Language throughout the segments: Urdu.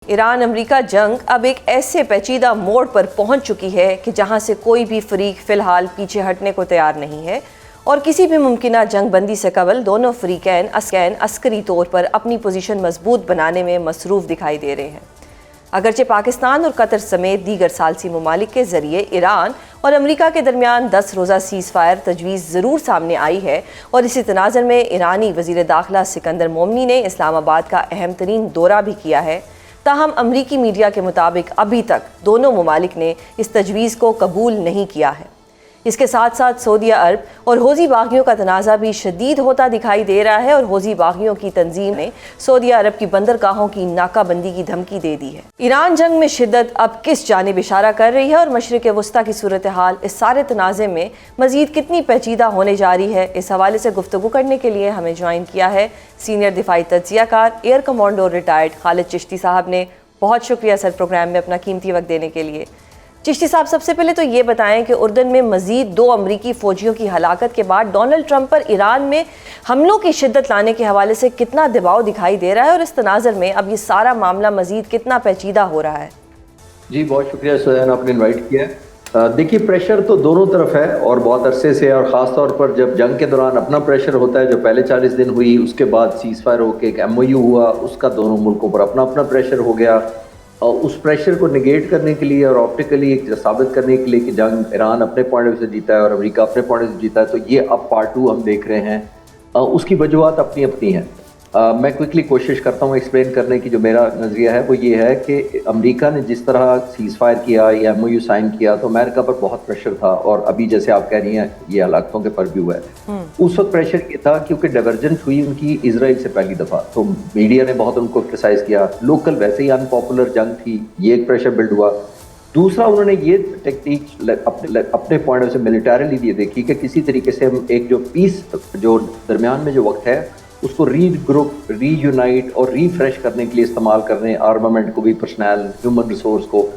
ایران امریکہ جنگ اب ایک ایسے پیچیدہ موڑ پر پہنچ چکی ہے کہ جہاں سے کوئی بھی فریق فی الحال پیچھے ہٹنے کو تیار نہیں ہے اور کسی بھی ممکنہ جنگ بندی سے قبل دونوں فریقین عسکری طور پر اپنی پوزیشن مضبوط بنانے میں مصروف دکھائی دے رہے ہیں۔ اگرچہ پاکستان اور قطر سمیت دیگر ثالثی ممالک کے ذریعے ایران اور امریکہ کے درمیان 10 روزہ سیز فائر تجویز ضرور سامنے آئی ہے اور اسی تناظر میں ایرانی وزیر داخلہ سکندر مومنی نے اسلام آباد کا اہم ترین دورہ بھی کیا ہے، تاہم امریکی میڈیا کے مطابق ابھی تک دونوں ممالک نے اس تجویز کو قبول نہیں کیا ہے۔ اس کے ساتھ ساتھ سعودی عرب اور حوثی باغیوں کا تنازع بھی شدید ہوتا دکھائی دے رہا ہے اور حوثی باغیوں کی تنظیم نے سعودی عرب کی بندرگاہوں کی ناکہ بندی کی دھمکی دے دی ہے۔ ایران جنگ میں شدت اب کس جانب اشارہ کر رہی ہے اور مشرق وسطیٰ کی صورتحال اس سارے تنازع میں مزید کتنی پیچیدہ ہونے جا رہی ہے، اس حوالے سے گفتگو کرنے کے لیے ہمیں جوائن کیا ہے سینئر دفاعی تجزیہ کار ایئر کمانڈو ریٹائرڈ خالد چشتی صاحب نے۔ بہت شکریہ سر پروگرام میں اپنا قیمتی وقت دینے کے لیے۔ چشتی صاحب، سب سے پہلے تو یہ بتائیں کہ اردن میں مزید 2 امریکی فوجیوں کی ہلاکت کے بعد ڈونلڈ ٹرمپ پر ایران میں حملوں کی شدت لانے کے حوالے سے کتنا دباؤ دکھائی دے رہا ہے اور اس تناظر میں اب یہ سارا معاملہ مزید کتنا پیچیدہ ہو رہا ہے؟ جی بہت شکریہ سوزان، آپ نے انوائٹ کیا ہے۔ دیکھیے پریشر تو دونوں طرف ہے اور بہت عرصے سے، اور خاص طور پر جب جنگ کے دوران اپنا پریشر ہوتا ہے جو پہلے 40 دن ہوئی، اس کے بعد سیز فائر ہو کے ایک MOU ہوا، اس کا دونوں ملکوں پر اپنا اپنا پریشر ہو گیا، اور اس پریشر کو نگیٹ کرنے کے لیے اور آپٹیکلی ثابت کرنے کے لیے کہ جنگ ایران اپنے پوائنٹ آف ویو سے جیتا ہے اور امریکہ اپنے پوائنٹ آف ویو سے جیتا ہے، تو یہ اب پارٹ 2 ہم دیکھ رہے ہیں۔ اس کی وجوہات اپنی اپنی ہیں۔ میں کوئکلی کوشش کرتا ہوں ایکسپلین کرنے کی۔ جو میرا نظریہ ہے وہ یہ ہے کہ امریکہ نے جس طرح سیز فائر کیا یا MOU سائن کیا تو امریکہ پر بہت پریشر تھا، اور ابھی جیسے آپ کہہ رہی ہیں یہ ہلاکتوں کے پر بھی ہوا ہے۔ اس وقت پریشر یہ تھا کیونکہ ڈائیورجنس ہوئی ان کی اسرائیل سے پہلی دفعہ، تو میڈیا نے بہت ان کو کرٹیسائز کیا، لوکل ویسے ہی انپاپولر جنگ تھی، یہ ایک پریشر بلڈ ہوا۔ دوسرا انہوں نے یہ ٹیکنیک اپنے پوائنٹ آف سے ملیٹریلی یہ دیکھی کہ کسی طریقے سے ہم ایک جو پیس جو درمیان میں جو وقت ہے اس کو ری گروپ، ری یونائٹ اور ری فریش کرنے کے لیے استعمال کر رہے ہیں، آرمامنٹ کو بھی، پرسنل، ہیومن ریسورس کو۔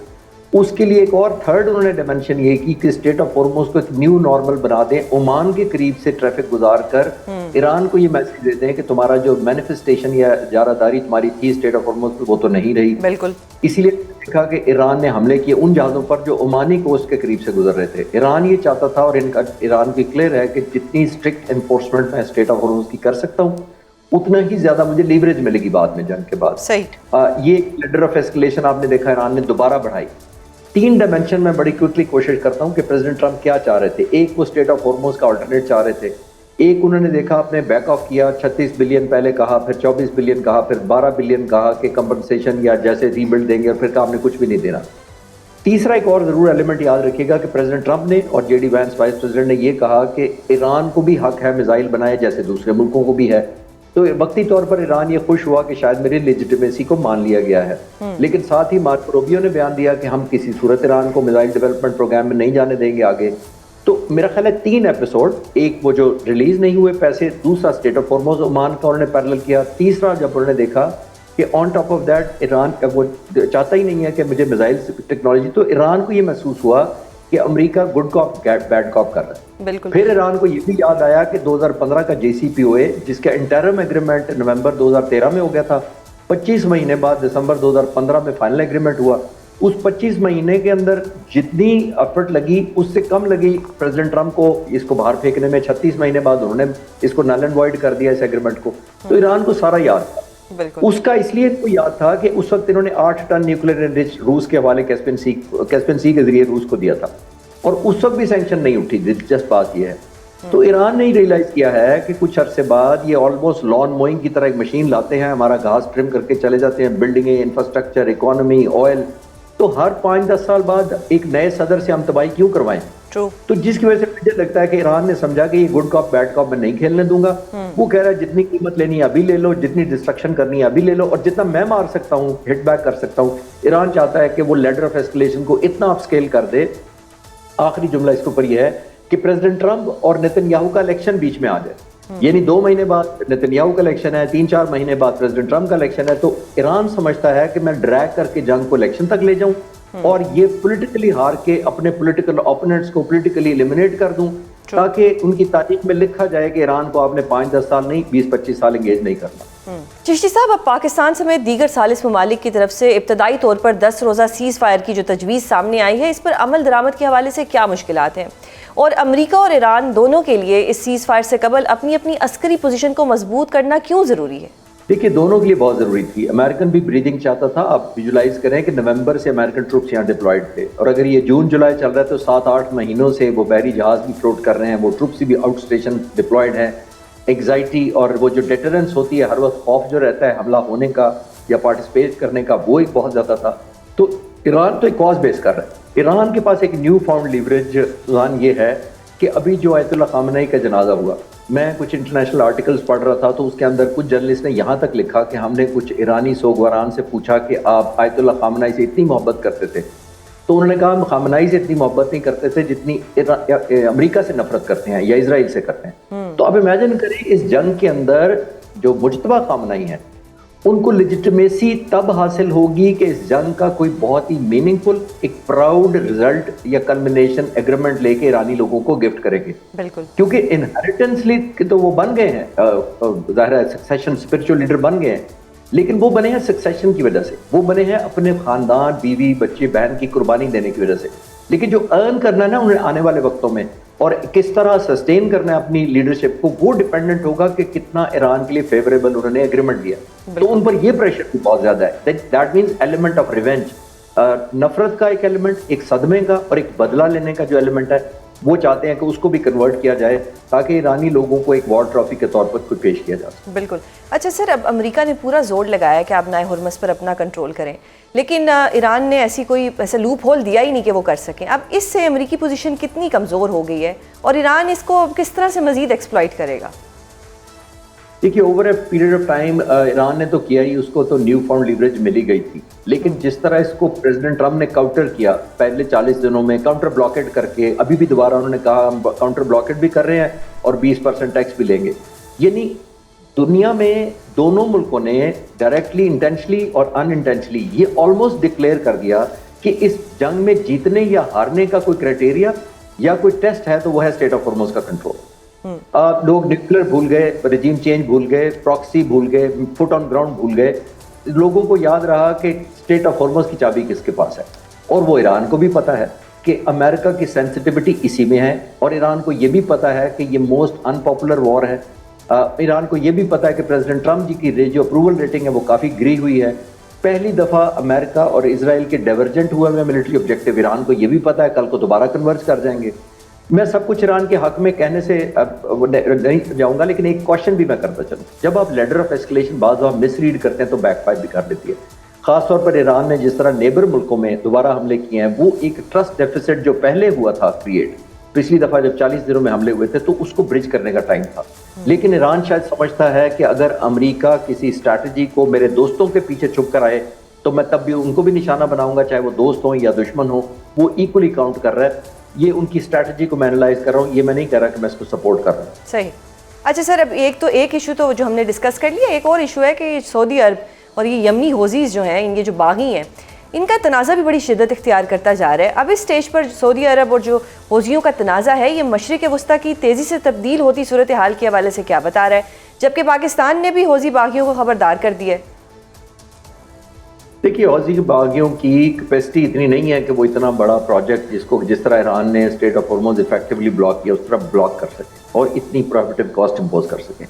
اس کے لیے ایک اور تھرڈ انہوں نے ڈائمینشن یہ کی کہ اسٹیٹ آف ہارموز کو ایک نیو نارمل بنا دیں، عمان کے قریب سے ٹریفک گزار کر ایران کو یہ میسج دیتے ہیں کہ تمہارا جو مینیفیسٹیشن یا اجارہ داری تمہاری تھی اسٹیٹ آف ہارموز وہ تو نہیں رہی۔ بالکل، اسی لیے دیکھا کہ ایران نے حملے کیے ان جہازوں پر جو عمانی کوسٹ کے قریب سے گزر رہے تھے۔ ایران یہ چاہتا تھا، اور ایران کی کلیئر ہے کہ جتنی اسٹرکٹ انفورسمنٹ میں اسٹیٹ آف ہارموز کی کر سکتا ہوں اتنا ہی زیادہ مجھے لیوریج ملے گی بعد میں جنگ کے بعد۔ صحیح۔ یہ لیڈر آف ایسکلیشن آپ نے دیکھا ایران نے دوبارہ بڑھائی۔ 3 ڈائمینشن میں بڑی کوئکلی کوشش کرتا ہوں کہ پریزیڈنٹ ٹرمپ کیا چاہ رہے تھے۔ ایک وہ اسٹیٹ آف ہارموز کا آلٹرنیٹ چاہ رہے تھے، ایک انہوں نے دیکھا اپنے بیک آف کیا، 36 بلین پہلے کہا، پھر 24 بلین کہا، پھر 12 بلین کہا کہ کمپنسیشن یا جیسے ری بلڈ دیں گے، اور پھر کہا ہم نے کچھ بھی نہیں دینا۔ تیسرا ایک اور ضرور ایلیمنٹ یاد رکھیے گا کہ پریزیڈنٹ ٹرمپ نے اور JD وینس وائس پریزیڈنٹ نے یہ کہا کہ ایران کو بھی حق ہے میزائل بنائے جیسے دوسرے ملکوں کو بھی ہے۔ تو وقتی طور پر ایران یہ خوش ہوا کہ شاید میری لیجیٹیمیسی کو مان لیا گیا ہے، لیکن ساتھ ہی مارکو روبیو نے بیان دیا کہ ہم کسی صورت ایران کو میزائل ڈیولپمنٹ پروگرام میں نہیں جانے دیں گے آگے۔ تو میرا خیال ہے 3 ایپیسوڈ، ایک وہ جو ریلیز نہیں ہوئے پیسے، دوسرا اسٹیٹ آف ہارموز عمان کا انہوں نے پیرلل کیا، تیسرا جب انہوں نے دیکھا کہ on top of that Iran وہ چاہتا ہی نہیں ہے کہ مجھے میزائل ٹیکنالوجی، تو ایران کو یہ محسوس ہوا کہ امریکہ گڈ کاپ بیڈ کاپ کر رہا ہے۔ بالکل۔ پھر ایران کو یہ بھی یاد آیا کہ 2015 کا JCPOA جس کا انٹرم ایگریمنٹ نومبر 2013 میں ہو گیا تھا، 25 مہینے بعد دسمبر 2015 میں فائنل ایگریمنٹ ہوا۔ اس 25 مہینے کے اندر جتنی ایفرٹ لگی اس سے کم لگی پریزیڈنٹ ٹرمپ کو اس کو باہر پھینکنے میں۔ 36 مہینے بعد انہوں نے اس کو نل اینڈ وائڈ کر دیا اس ایگریمنٹ کو۔ تو ایران کو سارا یاد تھا۔ اس کا اس لیے کو یاد تھا کہ اس وقت انہوں نے 8 ٹن نیوکلیر انرچ روس کے حوالے کیسپین سی کے ذریعے روس کو دیا تھا، اور اس وقت بھی سینکشن نہیں اٹھی۔ دلچسپ بات یہ ہے، تو ایران نے ریئلائز کیا ہے کہ کچھ عرصے بعد یہ آلموسٹ لان موئنگ کی طرح ایک مشین لاتے ہیں، ہمارا گھاس ٹرم کر کے چلے جاتے ہیں، بلڈنگیں، انفراسٹرکچر، اکانومی، آئل، تو ہر 5-10 سال بعد ایک نئے صدر سے ہم تباہی کیوں کروائیں؟ تو جس کی وجہ سے مجھے لگتا ہے کہ ایران نے سمجھا کہ یہ گڈ کاپ بیڈ کاپ میں نہیں کھیلنے دوں گا۔ وہ کہہ رہا ہے جتنی قیمت لینی ہے ابھی لے لو، جتنی ڈسٹرکشن کرنی ہے ابھی لے لو، اور جتنا میں مار سکتا ہوں، ہٹ بیک کر سکتا ہوں۔ ایران چاہتا ہے کہ وہ لیڈر آف ایسکلیشن کو اتنا اپ اسکیل کر دے۔ آخری جملہ اس کے اوپر یہ ہے کہ پریزیڈنٹ ٹرمپ اور نیتن یاہو کا الیکشن بیچ میں آ جائے، یعنی 2 مہینے بعد نیتن یاہو کا الیکشن ہے، 3-4 مہینے بعد پریزیڈنٹ ٹرمپ کا الیکشن ہے، تو ایران سمجھتا ہے کہ میں ڈریگ کر کے جنگ کو الیکشن تک لے جاؤں اور یہ پولیٹیکلی ہار کے اپنے پولیٹیکل اوپوننٹس کو پولیٹیکلی ایلیمینیٹ کر دوں، تاکہ ان کی تاریخ میں لکھا جائے کہ ایران کو آپ نے 5-10 سال نہیں 20-25 سال انگیج نہیں کرنا۔ چشتی صاحب، اب پاکستان سمیت دیگر ثالث ممالک کی طرف سے ابتدائی طور پر 10 روزہ سیز فائر کی جو تجویز سامنے آئی ہے، اس پر عمل درآمد کے حوالے سے کیا مشکلات ہیں، اور امریکہ اور ایران دونوں کے لیے اس سیز فائر سے قبل اپنی اپنی عسکری پوزیشن کو مضبوط کرنا کیوں ضروری ہے؟ دیکھیے، دونوں کے لیے بہت ضروری تھی. امریکن بھی بریدنگ چاہتا تھا. آپ ویژولائز کریں کہ نومبر سے امریکن ٹروپس یہاں ڈپلائڈ تھے، اور اگر یہ جون جولائی چل رہا ہے تو 7-8 مہینوں سے وہ بحری جہاز بھی فلوٹ کر رہے ہیں، وہ ٹروپس بھی آؤٹ اسٹیشن ڈپلائڈ ہیں. ایگزائٹی اور وہ جو ڈیٹرنس ہوتی ہے، ہر وقت خوف جو رہتا ہے حملہ ہونے کا یا پارٹیسپیٹ کرنے کا، وہ ایک بہت زیادہ تھا. تو ایران تو ایک کاز بیس کر رہا ہے. ایران کے پاس ایک نیو فاؤنڈ لیوریج سوزان یہ ہے کہ ابھی جو آیت اللہ خامنہ کا جنازہ ہوا، میں کچھ انٹرنیشنل آرٹیکلز پڑھ رہا تھا تو اس کے اندر کچھ جرنلسٹ نے یہاں تک لکھا کہ ہم نے کچھ ایرانی سوگواران سے پوچھا کہ آپ آیت اللہ خامنہ سے اتنی محبت کرتے تھے، تو انہوں نے کہا ہم خامنہ سے اتنی محبت نہیں کرتے تھے جتنی امریکہ سے نفرت کرتے ہیں یا اسرائیل سے کرتے ہیں. تو اب امیجن کریں اس جنگ کے اندر جو مجتبی خامنہ ہیں ان کو لیجٹمیسی تب حاصل ہوگی کہ اس جنگ کا کوئی بہت ہی میننگ فل ایک پراؤڈ رزلٹ یا کلمنیشن ایگریمنٹ لے کے ایرانی لوگوں کو گفٹ کرے گے. بالکل، کیونکہ انہیریٹنسلی تو وہ بن گئے ہیں، ظاہر ہے سکسیشن اسپرچل لیڈر بن گئے ہیں، لیکن وہ بنے ہیں سکسیشن کی وجہ سے، وہ بنے ہیں اپنے خاندان، بیوی، بچے، بہن کی قربانی دینے کی وجہ سے. لیکن جو ارن کرنا ہے نا انہیں آنے والے وقتوں میں، اور کس طرح سسٹین کرنا ہے اپنی لیڈرشپ کو، وہ ڈیپینڈنٹ ہوگا کہ کتنا ایران کے لیے فیوریبل انہوں نے ایگریمنٹ دیا. تو ان پر یہ پریشر بھی بہت زیادہ ہے. That means element of revenge, نفرت کا ایک ایلیمنٹ، ایک صدمے کا اور ایک بدلہ لینے کا جو ایلیمنٹ ہے، وہ چاہتے ہیں کہ اس کو بھی کنورٹ کیا جائے تاکہ ایرانی لوگوں کو ایک وار ٹرافی کے طور پر کوئی پیش کیا جا سکے. بالکل. اچھا سر، اب امریکہ نے پورا زور لگایا کہ آپ نائے ہرمز پر اپنا کنٹرول کریں، لیکن ایران نے ایسا لوپ ہول دیا ہی نہیں کہ وہ کر سکیں. اب اس سے امریکی پوزیشن کتنی کمزور ہو گئی ہے اور ایران اس کو کس طرح سے مزید ایکسپلائٹ کرے گا؟ دیکھیے، over a period of time Iran نے تو کیا ہی، اس کو تو نیو فاؤنڈ لیوریج ملی گئی تھی، لیکن جس طرح اس کو پریزیڈنٹ ٹرمپ نے کاؤنٹر کیا پہلے 40 دنوں میں، کاؤنٹر بلاکیڈ کر کے، ابھی بھی دوبارہ انہوں نے کہا ہم کاؤنٹر بلاکیڈ بھی کر رہے ہیں اور 20% ٹیکس بھی لیں گے. یعنی دنیا میں دونوں ملکوں نے ڈائریکٹلی، انٹینشنلی اور ان انٹینشنلی یہ آلموسٹ ڈکلیئر کر دیا کہ اس جنگ میں جیتنے یا ہارنے کا کوئی کرائٹیریا یا کوئی ٹیسٹ ہے تو وہ ہے اسٹیٹ آف ہارموز کا کنٹرول. لوگ نیوکلیر بھول گئے، رجیم چینج بھول گئے، پراکسی بھول گئے، فٹ آن گراؤنڈ بھول گئے. لوگوں کو یاد رہا کہ اسٹیٹ آف ہارموز کی چابی کس کے پاس ہے، اور وہ ایران کو بھی پتا ہے کہ امریکہ کی سینسٹیوٹی اسی میں ہے، اور ایران کو یہ بھی پتا ہے کہ یہ موسٹ ان پاپولر وار ہے. ایران کو یہ بھی پتا ہے کہ پریزیڈنٹ ٹرمپ جی کی جو اپروول ریٹنگ ہے وہ کافی گری ہوئی ہے. پہلی دفعہ امریکہ اور اسرائیل کے ڈائیورجنٹ ہوئے ہیں ملٹری آبجیکٹو. ایران کو یہ بھی پتا ہے کل کو دوبارہ کنورج کر جائیں گے. میں سب کچھ ایران کے حق میں کہنے سے نہیں جاؤں گا، لیکن ایک کوشچن بھی میں کرتا چلوں. جب آپ لیڈر آف ایسکلیشن بعض دفعہ مس ریڈ کرتے ہیں تو بیک فائر بھی کر دیتی ہے. خاص طور پر ایران نے جس طرح نیبر ملکوں میں دوبارہ حملے کیے ہیں، وہ ایک ٹرسٹ ڈیفیسٹ جو پہلے ہوا تھا کریٹ پچھلی دفعہ جب 40 دنوں میں حملے ہوئے تھے، تو اس کو برج کرنے کا ٹائم تھا. لیکن ایران شاید سمجھتا ہے کہ اگر امریکہ کسی اسٹریٹجی کو میرے دوستوں کے پیچھے چھپ کر آئے تو میں تب بھی ان کو بھی نشانہ بناؤں گا، چاہے وہ دوست ہوں یا دشمن ہوں. وہ ایکولی کاؤنٹ کر رہا ہے. یہ ان کی اسٹریٹجی کو میں انالائز کر رہا ہوں، یہ میں نہیں کہہ رہا کہ میں اس کو سپورٹ کر رہا ہوں. صحیح. اچھا سر، اب ایک ایشو تو جو ہم نے ڈسکس کر لیا، ایک اور ایشو ہے کہ سعودی عرب اور یہ یمنی حوثیز جو ہیں، یہ جو باغی ہیں، ان کا تنازع بھی بڑی شدت اختیار کرتا جا رہا ہے. اب اس سٹیج پر سعودی عرب اور جو حوثیوں کا تنازع ہے، یہ مشرق وسطیٰ کی تیزی سے تبدیل ہوتی صورتحال کے حوالے سے کیا بتا رہا ہے، جبکہ پاکستان نے بھی حوثی باغیوں کو خبردار کر دیا ہے؟ دیکھیے، حوثی باغیوں کی کیپیسٹی اتنی نہیں ہے کہ وہ اتنا بڑا پروجیکٹ جس طرح ایران نے اسٹیٹ آف ہارموز افیکٹولی بلاک کیا اس طرح بلاک کر سکے اور اتنی پروفیٹیو کاسٹ امپوز کر سکیں.